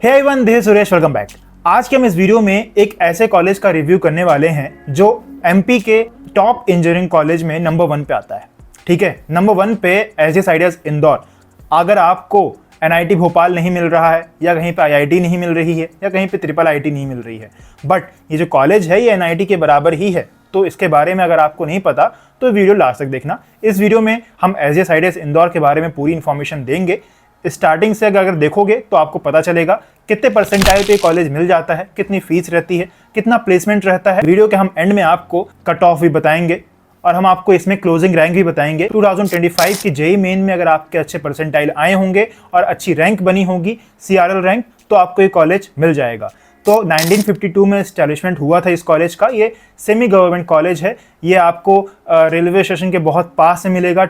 Hey everyone, this is Suresh, welcome back. आज के हम इस वीडियो में एक ऐसे कॉलेज का रिव्यू करने वाले हैं जो एमपी के टॉप इंजीनियरिंग कॉलेज में नंबर 1 पे आता है। ठीक है, नंबर 1 पे एसजे आइडियाज इंदौर। अगर आपको एनआईटी भोपाल नहीं मिल रहा है या कहीं पे आईआईटी नहीं मिल रही है या कहीं पे ट्रिपल आईटी नहीं मिल रही है, बट ये जो कॉलेज है ये एनआईटी के बराबर ही है, तो इसके बारे में अगर आपको नहीं पता तो वीडियो लास्ट तक देखना। इस वीडियो में हम एसजे आइडियाज इंदौर के बारे में पूरी इन्फॉर्मेशन देंगे। स्टार्टिंग से अगर देखोगे तो आपको पता चलेगा कितने परसेंटाइल पे कॉलेज मिल जाता है, कितनी फीस रहती है, कितना प्लेसमेंट रहता है। वीडियो के हम एंड में आपको कट ऑफ भी बताएंगे और हम आपको इसमें क्लोजिंग रैंक भी बताएंगे। 2025 की जेईई मेन में अगर आपके अच्छे परसेंटाइल आए होंगे और अच्छी रैंक बनी होगी, सीआरएल रैंक, तो आपको ये कॉलेज मिल जाएगा। तो 1952 में एस्टैब्लिशमेंट हुआ था इस कॉलेज का। ये सेमी गवर्नमेंट कॉलेज है। ये आपको रेलवे स्टेशन के बहुत पास से मिलेगा।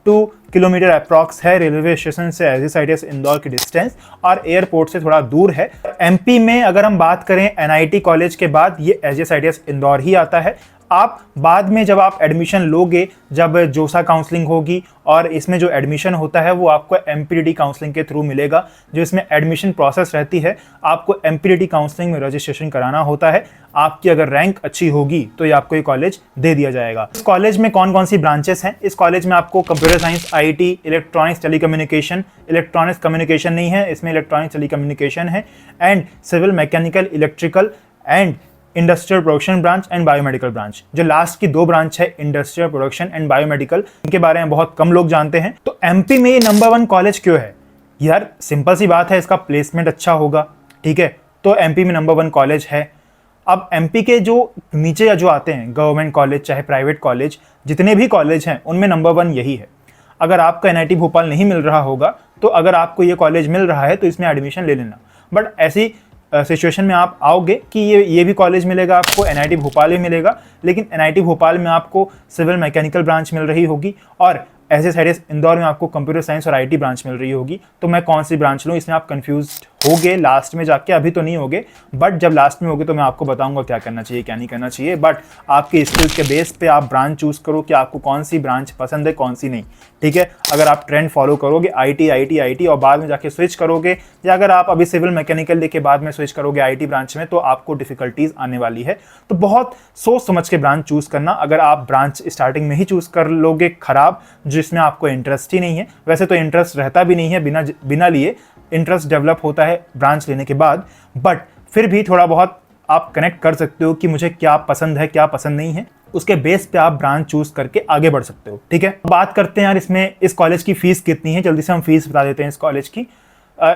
2 किलोमीटर अप्रॉक्स है रेलवे स्टेशन से एसजे आइडियाज इंदौर की डिस्टेंस, और एयरपोर्ट से थोड़ा दूर है। एमपी में अगर हम बात करें एनआईटी कॉलेज के बाद ये एसजे आइडियाज इंदौर ही आता है। आप बाद में जब आप एडमिशन लोगे, जब जोसा काउंसलिंग होगी, और इसमें जो एडमिशन होता है वो आपको एमपीडीटी काउंसलिंग के थ्रू मिलेगा। जो इसमें एडमिशन प्रोसेस रहती है, आपको एमपीडीटी काउंसलिंग में रजिस्ट्रेशन कराना होता है। आपकी अगर रैंक अच्छी होगी तो ये आपको ये कॉलेज दे दिया जाएगा। इस कॉलेज में कौन कौन सी ब्रांचेस हैं? इस कॉलेज में आपको computer science, IT, electronics, telecommunication, electronics communication नहीं है, इसमें इलेक्ट्रॉनिक्स टेलीकम्युनिकेशन है, and civil, mechanical, electrical and industrial production branch and biomedical branch. जो लास्ट की 2 ब्रांच है, इंडस्ट्रियल प्रोडक्शन एंड बायोमेडिकल, इनके बारे में बहुत कम लोग जानते हैं। तो एमपी में ये नंबर 1 कॉलेज क्यों है? यार सिंपल सी बात है, इसका प्लेसमेंट अच्छा होगा। ठीक है, तो एमपी में नंबर 1 कॉलेज है। अब एमपी के जो नीचे जो आते हैं गवर्नमेंट कॉलेज चाहे प्राइवेट कॉलेज, जितने भी कॉलेज हैं उनमें नंबर 1 यही है। अगर आपका एनआईटी भोपाल नहीं मिल रहा होगा तो अगर आपको ये कॉलेज मिल रहा है तो इसमें एडमिशन ले लेना। बट ऐसी सिचुएशन में आप आओगे कि ये भी कॉलेज मिलेगा आपको, एनआईटी भोपाल भी मिलेगा, लेकिन एनआईटी भोपाल में आपको सिविल मैकेनिकल ब्रांच मिल रही होगी और एसजे आइडियाज इंदौर में आपको कंप्यूटर साइंस और आईटी ब्रांच मिल रही होगी। तो मैं कौन सी ब्रांच लूँ, इसमें आप कंफ्यूज्ड होगे लास्ट में जाके। अभी तो नहीं होगे, बट जब लास्ट में होगे तो मैं आपको बताऊंगा क्या करना चाहिए क्या नहीं करना चाहिए। बट आपके स्किल्स के बेस पे आप ब्रांच चूज करो कि आपको कौन सी ब्रांच पसंद है, कौन सी नहीं। ठीक है, अगर आप ट्रेंड फॉलो करोगे आई टी और बाद में जाके स्विच करोगे, या अगर आप अभी सिविल मैकेनिकल लेके बाद में स्विच करोगे आईटी ब्रांच में, तो आपको डिफिकल्टीज आने वाली है। तो बहुत सोच समझ के ब्रांच चूज करना। अगर आप ब्रांच स्टार्टिंग में ही चूज कर लोगे खराब, जिसमें आपको इंटरेस्ट ही नहीं है, वैसे तो इंटरेस्ट रहता भी नहीं है, बिना लिए इंटरेस्ट डेवलप होता है ब्रांच लेने के बाद, बट फिर भी थोड़ा बहुत आप कनेक्ट कर सकते हो कि मुझे क्या पसंद है क्या पसंद नहीं है। उसके बेस पे आप ब्रांच चूज करके आगे बढ़ सकते हो। ठीक है, बात करते हैं यार इसमें इस कॉलेज की फीस कितनी है। जल्दी से हम फीस बता देते हैं इस कॉलेज की।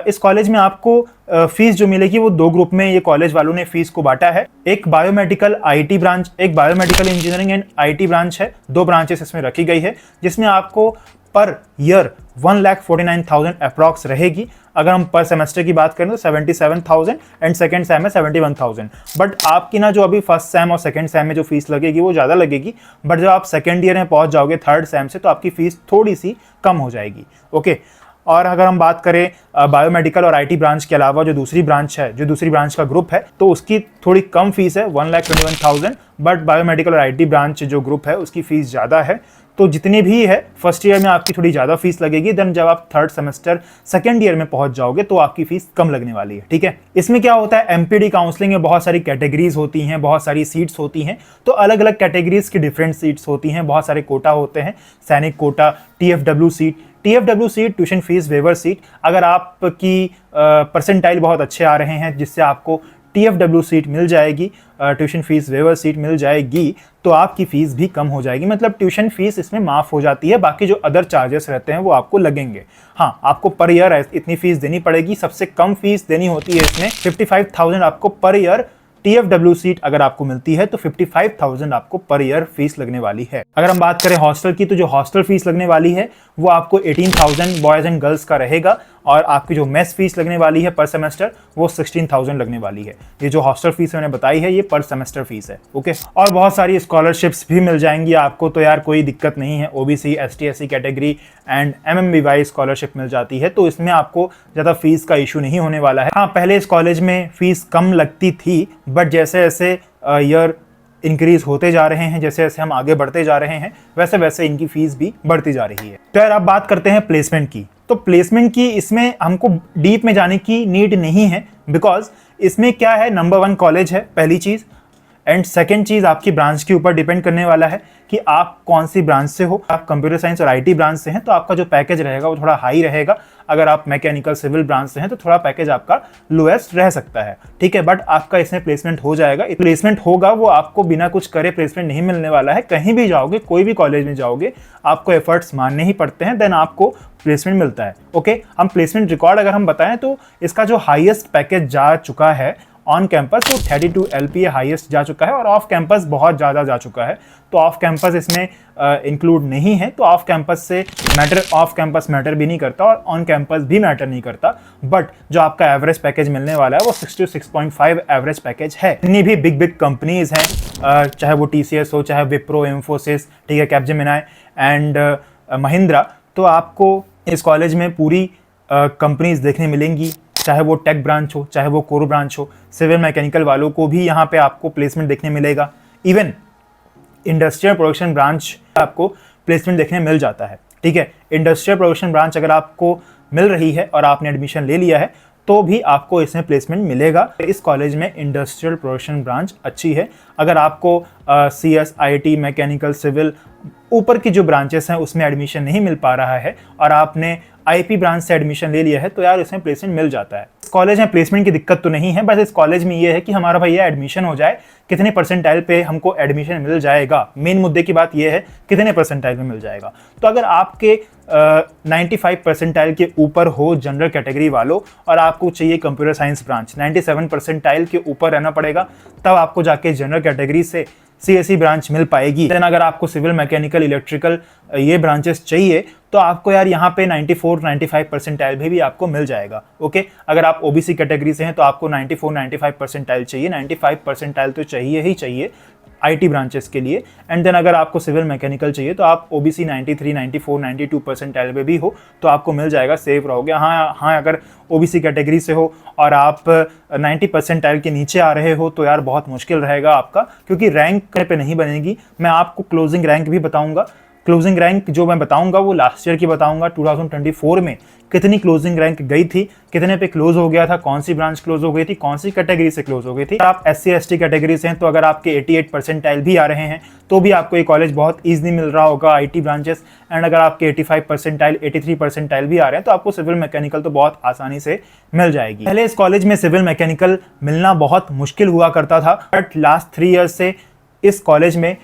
इस कॉलेज में आपको फीस जो मिलेगी वो 2 ग्रुप में ये कॉलेज वालों ने फीस को बांटा है। एक बायोमेडिकल आईटी ब्रांच, एक biomedical engineering and IT branch है। 2 ब्रांचेस इसमें रखी गई है, जिसमें आपको पर ईयर 1,49,000 अप्रॉक्स रहेगी। अगर हम पर सेमेस्टर की बात करें तो 77,000 एंड सेकंड सेम में 71,000। बट आपकी ना जो अभी फर्स्ट सेम और सेकंड सेम में जो फीस लगेगी वो ज़्यादा लगेगी, बट जब आप सेकंड ईयर में पहुंच जाओगे थर्ड सेम से, तो आपकी फीस थोड़ी सी कम हो जाएगी। ओके, और अगर हम बात करें बायोमेडिकल और आईटी ब्रांच के अलावा जो दूसरी ब्रांच का ग्रुप है, तो उसकी थोड़ी कम फीस है 1,21,000, बट बायोमेडिकल और आईटी ब्रांच जो ग्रुप है उसकी फीस ज़्यादा है। तो जितनी भी है फर्स्ट ईयर में आपकी थोड़ी ज़्यादा फीस लगेगी, देन जब आप थर्ड सेमेस्टर सेकंड ईयर में पहुंच जाओगे तो आपकी फीस कम लगने वाली है। ठीक है, इसमें क्या होता है, एमपीडी काउंसलिंग में बहुत सारी कैटेगरीज होती हैं, बहुत सारी सीट्स होती हैं। तो अलग अलग कैटेगरीज की डिफरेंट सीट्स होती हैं, बहुत सारे कोटा होते हैं, सैनिक quota, TFW seat tuition fee waiver seat. अगर आपकी परसेंटाइल बहुत अच्छे आ रहे हैं जिससे आपको टीएफडब्ल्यू सीट मिल जाएगी, ट्यूशन फीस वेवर सीट मिल जाएगी, तो आपकी फीस भी कम हो जाएगी। मतलब ट्यूशन फीस इसमें माफ़ हो जाती है, बाकी जो अदर चार्जेस रहते हैं वो आपको लगेंगे। हाँ, आपको पर ईयर इतनी फीस देनी पड़ेगी। सबसे कम फीस देनी होती है इसमें 55,000 आपको पर ईयर। टीएफडब्ल्यू सीट अगर आपको मिलती है तो 55,000 आपको पर ईयर फीस लगने वाली है। अगर हम बात करें हॉस्टल की, तो जो हॉस्टल फीस लगने वाली है वो आपको 18,000 बॉयज़ एंड गर्ल्स का रहेगा, और आपकी जो मेस फीस लगने वाली है पर सेमेस्टर वो 16,000 लगने वाली है। ये जो हॉस्टल फीस मैंने बताई है ये पर सेमेस्टर फीस है। ओके, और बहुत सारी स्कॉलरशिप्स भी मिल जाएंगी आपको, तो यार कोई दिक्कत नहीं है। OBC, ST, SC category and MMBY scholarship मिल जाती है, तो इसमें आपको ज़्यादा फीस का इशू नहीं होने वाला है। हाँ, पहले इस कॉलेज में फीस कम लगती थी, बट जैसे जैसे ईयर इंक्रीज होते जा रहे हैं, जैसे जैसे हम आगे बढ़ते जा रहे हैं वैसे वैसे इनकी फीस भी बढ़ती जा रही है। तो यार अब बात करते हैं प्लेसमेंट की। तो प्लेसमेंट की इसमें हमको डीप में जाने की नीड नहीं है, बिकॉज इसमें क्या है, नंबर 1 कॉलेज है पहली चीज़, एंड सेकेंड चीज़ आपकी ब्रांच के ऊपर डिपेंड करने वाला है कि आप कौन सी ब्रांच से हो। आप कंप्यूटर साइंस और आईटी ब्रांच से हैं तो आपका जो पैकेज रहेगा वो थोड़ा हाई रहेगा। अगर आप मैकेनिकल सिविल ब्रांच से हैं तो थोड़ा पैकेज आपका लोएस्ट रह सकता है, ठीक है। बट आपका इसमें प्लेसमेंट हो जाएगा। प्लेसमेंट होगा वो आपको बिना कुछ करे प्लेसमेंट नहीं मिलने वाला है। कहीं भी जाओगे, कोई भी कॉलेज में जाओगे, आपको एफर्ट्स मानने ही पड़ते हैं, देन आपको प्लेसमेंट मिलता है। ओके, हम प्लेसमेंट रिकॉर्ड अगर हम बताएं तो इसका जो हाईएस्ट पैकेज जा चुका है ऑन कैंपस वो 32 LPA हाईएस्ट जा चुका है, और ऑफ कैंपस बहुत ज़्यादा जा चुका है। तो ऑफ कैंपस इसमें इंक्लूड नहीं है। तो ऑफ कैंपस मैटर भी नहीं करता और ऑन कैंपस भी मैटर नहीं करता। बट जो आपका एवरेज पैकेज मिलने वाला है वो 66.5 एवरेज पैकेज है। इतनी भी बिग कंपनीज हैं, चाहे वो TCS हो, चाहे विप्रो, इन्फोसिस, ठीक है, कैपजेमिनी एंड महिंद्रा, तो आपको इस कॉलेज में पूरी कंपनीज देखने मिलेंगी, चाहे वो टेक ब्रांच हो, चाहे वो कोर ब्रांच हो। सिविल मैकेनिकल वालों को भी यहाँ पे आपको प्लेसमेंट देखने मिलेगा। इवन इंडस्ट्रियल प्रोडक्शन ब्रांच आपको प्लेसमेंट देखने मिल जाता है, ठीक है। इंडस्ट्रियल प्रोडक्शन ब्रांच अगर आपको मिल रही है और आपने एडमिशन ले लिया है तो भी आपको इसमें प्लेसमेंट मिलेगा। इस कॉलेज में इंडस्ट्रियल प्रोडक्शन ब्रांच अच्छी है। अगर आपको CS, IT, मैकेनिकल, सिविल ऊपर की जो ब्रांचेस हैं उसमें एडमिशन नहीं मिल पा रहा है और आपने IP ब्रांच से एडमिशन ले लिया है तो यार इसमें प्लेसमेंट मिल जाता है। इस कॉलेज में प्लेसमेंट की दिक्कत तो नहीं है, बस इस कॉलेज में ये है कि हमारा भैया एडमिशन हो जाए, कितने परसेंटाइल पे हमको एडमिशन मिल जाएगा। मेन मुद्दे की बात ये है कितने परसेंटाइल में मिल जाएगा। तो अगर आपके 95 परसेंटाइल के ऊपर हो जनरल कैटेगरी वालों और आपको चाहिए कंप्यूटर साइंस ब्रांच, 97 परसेंटाइल के ऊपर रहना पड़ेगा, तब आपको जाके जनरल कैटेगरी से CSE ब्रांच मिल पाएगी। देन अगर आपको सिविल, मैकेनिकल, इलेक्ट्रिकल ये ब्रांचेस चाहिए तो आपको यार यहाँ पे 94-95 परसेंटाइल भी आपको मिल जाएगा। ओके, अगर आप OBC कैटेगरी से हैं तो आपको 94-95 परसेंटाइल चाहिए, 95 परसेंटाइल तो चाहिए ही चाहिए IT ब्रांचेस के लिए। एंड देन अगर आपको सिविल मैकेनिकल चाहिए तो आप OBC 93, 94, 92 परसेंटाइल पे भी हो तो आपको मिल जाएगा, सेफ रहोगे। हाँ, अगर OBC कैटेगरी से हो और आप 90 परसेंटाइल के नीचे आ रहे हो तो यार बहुत मुश्किल रहेगा आपका, क्योंकि रैंक पे नहीं बनेगी। मैं आपको क्लोजिंग रैंक भी बताऊंगा। क्लोजिंग रैंक जो मैं बताऊंगा वो लास्ट ईयर की बताऊंगा, 2024 में कितनी क्लोजिंग रैंक गई थी, कितने पे क्लोज हो गया था, कौन सी ब्रांच क्लोज हो गई थी, कौन सी कैटेगरी से क्लोज हो गई थी। आप SC/ST कैटेगरी से हैं तो अगर आपके 88 परसेंटाइल भी आ रहे हैं तो भी आपको ये कॉलेज बहुत ईजिली मिल रहा होगा, IT ब्रांचेस। एंड अगर आपके 85 परसेंटाइल, 83 परसेंटाइल भी आ रहे हैं तो आपको सिविल मैकेनिकल तो बहुत आसानी से मिल जाएगी। पहले इस कॉलेज में सिविल मैकेनिकल मिलना बहुत मुश्किल हुआ करता था, बट लास्ट 3 ईयर्स से इस कॉलेज में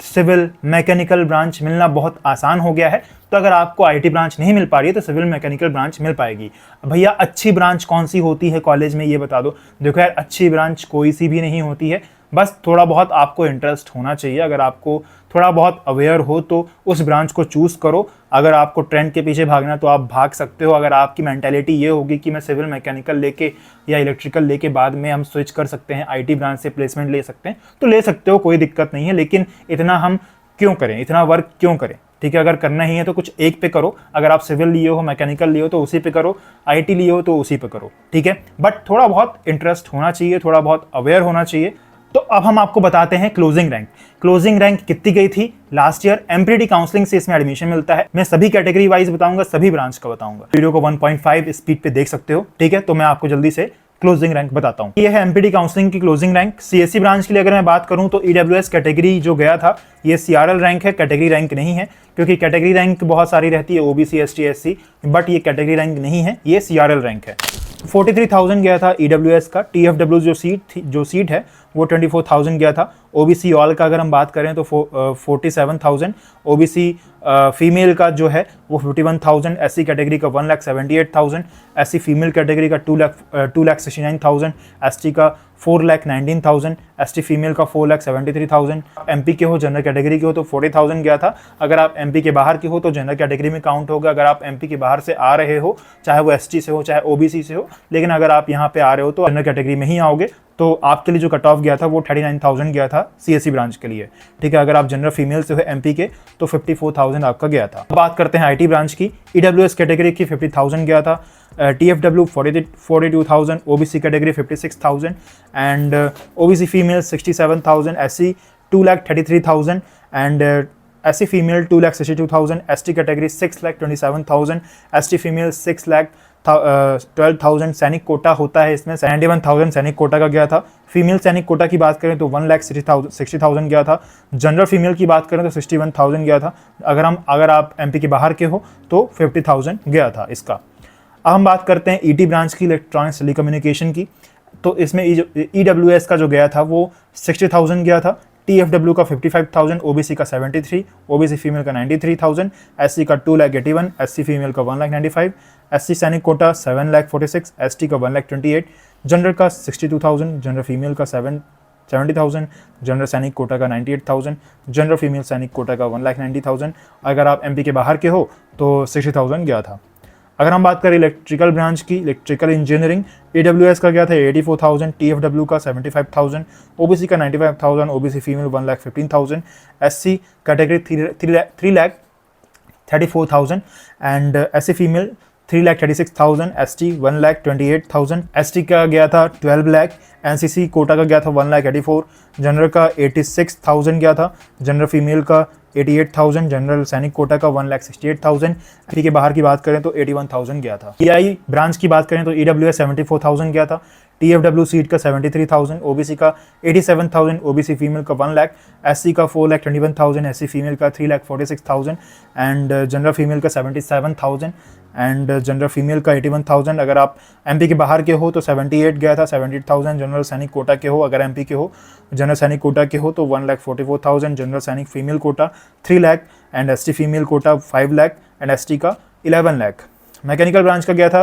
सिविल मैकेनिकल ब्रांच मिलना बहुत आसान हो गया है। तो अगर आपको IT ब्रांच नहीं मिल पा रही है तो सिविल मैकेनिकल ब्रांच मिल पाएगी। भैया अच्छी ब्रांच कौन सी होती है कॉलेज में ये बता दो। देखो यार, अच्छी ब्रांच कोई सी भी नहीं होती है, बस थोड़ा बहुत आपको इंटरेस्ट होना चाहिए। अगर आपको थोड़ा बहुत अवेयर हो तो उस ब्रांच को चूज़ करो। अगर आपको ट्रेंड के पीछे भागना तो आप भाग सकते हो। अगर आपकी मेंटालिटी ये होगी कि मैं सिविल मैकेनिकल लेके या इलेक्ट्रिकल लेके बाद में हम स्विच कर सकते हैं, IT ब्रांच से प्लेसमेंट ले सकते हैं, तो ले सकते हो, कोई दिक्कत नहीं है। लेकिन इतना हम क्यों करें, इतना वर्क क्यों करें, ठीक है। अगर करना ही है तो कुछ एक पे करो। अगर आप सिविल लिए हो, मैकेनिकल लिए हो तो उसी पे करो, IT लिए हो तो उसी पे करो, ठीक है। बट थोड़ा बहुत इंटरेस्ट होना चाहिए, थोड़ा बहुत अवेयर होना चाहिए। तो अब हम आपको बताते हैं क्लोजिंग रैंक। क्लोजिंग रैंक कितनी गई थी लास्ट ईयर। MPD काउंसलिंग से इसमें एडमिशन मिलता है। मैं सभी कैटेगरी वाइज बताऊंगा, सभी ब्रांच का बताऊंगा। वीडियो को 1.5 स्पीड पे देख सकते हो, ठीक है। तो मैं आपको जल्दी से क्लोजिंग रैंक बताता हूँ। ये है MPD काउंसलिंग की क्लोजिंग रैंक। CSE ब्रांच के लिए अगर मैं बात करूँ तो EWS कैटेगरी जो गया था ये CRL रैंक है, कैटेगरी रैंक नहीं है, क्योंकि कैटेगरी रैंक बहुत सारी रहती है, OBC, ST, SC, बट ये कैटेगरी रैंक नहीं है, ये CRL रैंक है। 43,000 गया था EWS का। TFW जो सीट है वो 24,000 गया था। OBC ऑल का अगर हम बात करें तो 47,000। OBC फीमेल का जो है वो 51,000। SC कैटेगरी का 1,78,000। SC फीमेल कैटेगरी का 2,69,000। ST का 4,19,000। ST फीमेल का 4,73,000। MP के हो, जनरल कैटेगरी के हो तो 40,000 गया था। अगर आप MP के बाहर के हो तो जनरल कैटेगरी में काउंट होगा। अगर आप MP के बाहर से आ रहे हो, चाहे वो ST से हो चाहे OBC से हो, लेकिन अगर आप यहाँ पे आ रहे हो तो जनरल कैटेगरी में ही आओगे, तो आपके लिए जो कट ऑफ गया था वो 39,000 गया था CSE ब्रांच के लिए, ठीक है। अगर आप जनरल फीमेल से हो MP के तो 54,000 आपका गया था। बात करते हैं IT ब्रांच की। EWS कैटेगरी की 50,000 गया था। TFW 42,000। OBC category 56,000 and OBC female 67,000। SC 2,33,000 and SC female 2,62,000, ST category 6,27,000, ST female 6,12,000। सैनिक कोटा होता है इसमें 71,000 सैनिक कोटा का गया था। फीमेल सैनिक कोटा की बात करें तो 1,60,000 गया था। जनरल फीमेल की बात करें तो 61,000 गया था। अगर आप MP के बाहर के हो तो 50,000 गया था इसका। अब हम बात करते हैं ET ब्रांच की, इलेक्ट्रॉनिक्स टेलीकम्युनिकेशन की। तो इसमें EWS का जो गया था वो 60,000 गया था। TFW का 55,000, OBC का 73, OBC फीमेल का 93,000, SC का 2,81,000, SC फीमेल का 1,95,000, SC सैनिक कोटा 7,46,000, ST का 1,28,000, जनरल का 62,000, जनरल फीमेल का 70,000, जनरल सैनिक कोटा का 98,000, जनरल फीमेल सैनिक कोटा का 1,90,000। अगर आप MP के बाहर के हो तो 60,000 गया था। अगर हम बात करें इलेक्ट्रिकल ब्रांच की, इलेक्ट्रिकल इंजीनियरिंग, EWS का गया था 84,000, TFW का 75,000, OBC का 95,000, OBC female 1,15,000, SC category 3,34,000 and SC female 3,36,000, ST 1,28,000, ST का गया था 12 लाख, NCC कोटा का गया था 1,84,000, जनरल का 86,000 गया था, जनरल फीमेल का 88,000, जनरल सैनिक कोटा का 1,68,000। MP के बाहर की बात करें तो 81,000 गया था। EI ब्रांच की बात करें तो EWS 74,000 गया था, TFW सीट का 73,000, OBC का 87,000, OBC फीमेल का 1 लाख, SC का 4,21,000, SC फीमेल का 3,46,000 एंड जनरल फीमेल का 77,000 एंड जनरल फीमेल का 81,000। अगर आप MP के बाहर के हो तो 78 गया था, 78,000। जनरल सैनिक कोटा के हो, अगर MP के हो, जनरल सैनिक कोटा के हो तो 1,44,000, जनरल सैनिक female quota 3 lakh and ST female quota 5 lakh and ST का 11 लाख। मैकेनिकल ब्रांच का गया था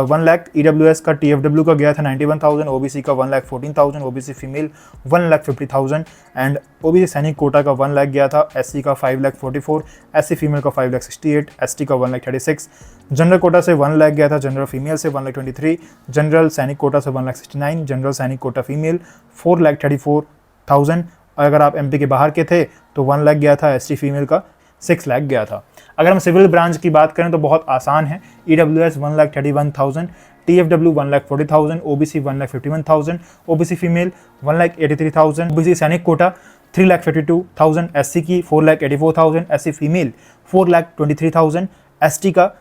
1 लाख, EWS का TFW का गया था 91,000, OBC का 1,14,000, OBC फीमेल 1,50,000 एंड OBC सैनिक कोटा का 1 लाख गया था, SC का 5,44,000, SC फीमेल का 5,68,000, ST का 1,36,000। जनरल कोटा से 1 लाख गया था, जनरल फीमेल से 1,23,000, जनरल सैनिक कोटा से 1,69,000, जनरल सैनिक कोटा फीमेल 4,34,000। अगर आप MP के बाहर के थे तो 1 लाख गया था, ST फीमेल का 6 लाख गया था। अगर हम सिविल ब्रांच की बात करें तो बहुत आसान है। EWS 1,31,000, TFW 1,40,000, OBC 1,51,000, OBC female 1,83,000, OBC सैनिक कोटा 3,52,000, SC की 4,84,000, SC फीमेल 4,23,000, ST का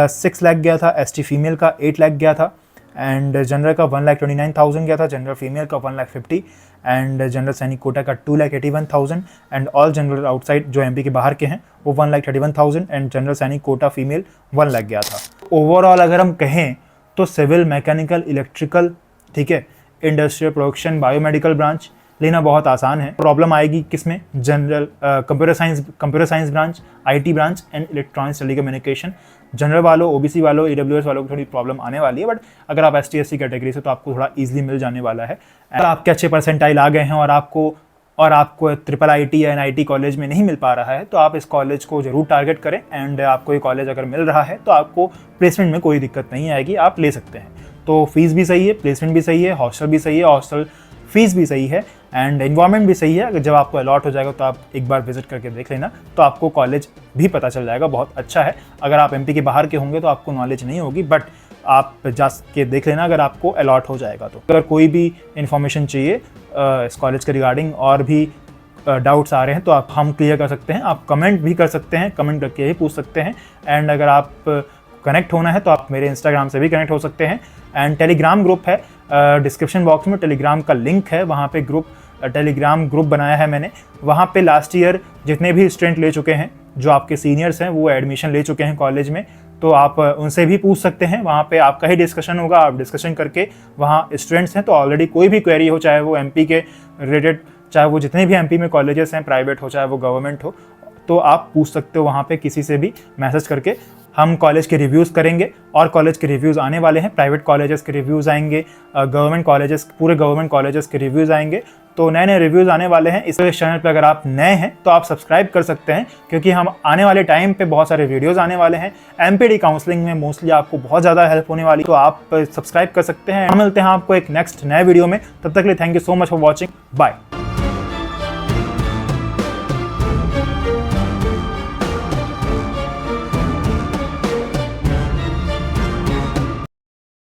6 लाख गया था, ST फीमेल का 8 लाख गया था एंड जनरल का 1,29,000 गया था, जनरल फीमेल का 1,50,000 एंड जनरल सैनिक कोटा का 2,81,000 एंड ऑल जनरल आउटसाइड जो MP के बाहर के हैं वो 1,31,000 एंड जनरल सैनिक कोटा फीमेल 1 लाख गया था। ओवरऑल अगर हम कहें तो सिविल, मैकेनिकल, इलेक्ट्रिकल, ठीक है, इंडस्ट्रियल, प्रोडक्शन, बायोमेडिकल ब्रांच लेना बहुत आसान है। प्रॉब्लम आएगी किसमें? General, computer science branch, IT branch and electronics telecommunication. General वालों, OBC वालों, EWS वालों को थोड़ी प्रॉब्लम आने वाली है, बट अगर आप ST SC कैटेगरी से तो आपको थोड़ा ईजिली मिल जाने वाला है। अगर आपके अच्छे परसेंटाइल आ गए हैं और आपको IIT या NIT कॉलेज में नहीं मिल पा रहा है तो आप इस कॉलेज को जरूर टारगेट करें एंड आपको ये कॉलेज अगर मिल रहा है तो आपको प्लेसमेंट में कोई दिक्कत नहीं आएगी, आप ले सकते हैं। तो फीस भी सही है, प्लेसमेंट भी सही है, हॉस्टल भी सही है, हॉस्टल फीस भी सही है एंड एनवायरनमेंट भी सही है। अगर जब आपको अलॉट हो जाएगा तो आप एक बार विजिट करके देख लेना, तो आपको कॉलेज भी पता चल जाएगा, बहुत अच्छा है। अगर आप MP के बाहर के होंगे तो आपको नॉलेज नहीं होगी, बट आप जा के देख लेना अगर आपको अलॉट हो जाएगा तो। अगर कोई भी इन्फॉर्मेशन चाहिए इस कॉलेज के रिगार्डिंग और भी डाउट्स आ रहे हैं तो आप हम क्लियर कर सकते हैं, आप कमेंट भी कर सकते हैं, कमेंट करके ही पूछ सकते हैं एंड अगर आप कनेक्ट होना है तो आप मेरे इंस्टाग्राम से भी कनेक्ट हो सकते हैं एंड टेलीग्राम ग्रुप है, डिस्क्रिप्शन बॉक्स में टेलीग्राम का लिंक है, वहाँ पे टेलीग्राम ग्रुप बनाया है मैंने। वहाँ पे लास्ट ईयर जितने भी स्टूडेंट ले चुके हैं, जो आपके सीनियर्स हैं वो एडमिशन ले चुके हैं कॉलेज में, तो आप उनसे भी पूछ सकते हैं। वहाँ पे आपका ही डिस्कशन होगा, आप डिस्कशन करके वहाँ स्टूडेंट्स हैं तो ऑलरेडी कोई भी क्वेरी हो, चाहे वो MP के रिलेटेड, चाहे वो जितने भी MP में कॉलेजेस हैं, प्राइवेट हो चाहे वो गवर्नमेंट हो, तो आप पूछ सकते हो वहाँ पे किसी से भी मैसेज करके। हम कॉलेज के रिव्यूज़ करेंगे और कॉलेज के रिव्यूज़ आने वाले हैं, प्राइवेट कॉलेजेस के रिव्यूज़ आएंगे, गवर्नमेंट कॉलेजेस, पूरे गवर्नमेंट कॉलेजेस के रिव्यूज़ आएंगे, तो नए नए रिव्यूज़ आने वाले हैं। इस चैनल पे अगर आप नए हैं तो आप सब्सक्राइब कर सकते हैं, क्योंकि हम आने वाले टाइम पे बहुत सारे वीडियोज़ आने वाले हैं। MPD काउंसलिंग में मोस्टली आपको बहुत ज़्यादा हेल्प होने वाली, तो आप सब्सक्राइब कर सकते हैं। हम मिलते हैं आपको एक नेक्स्ट नए वीडियो में, तब तक के लिए thank you so much for watching, bye.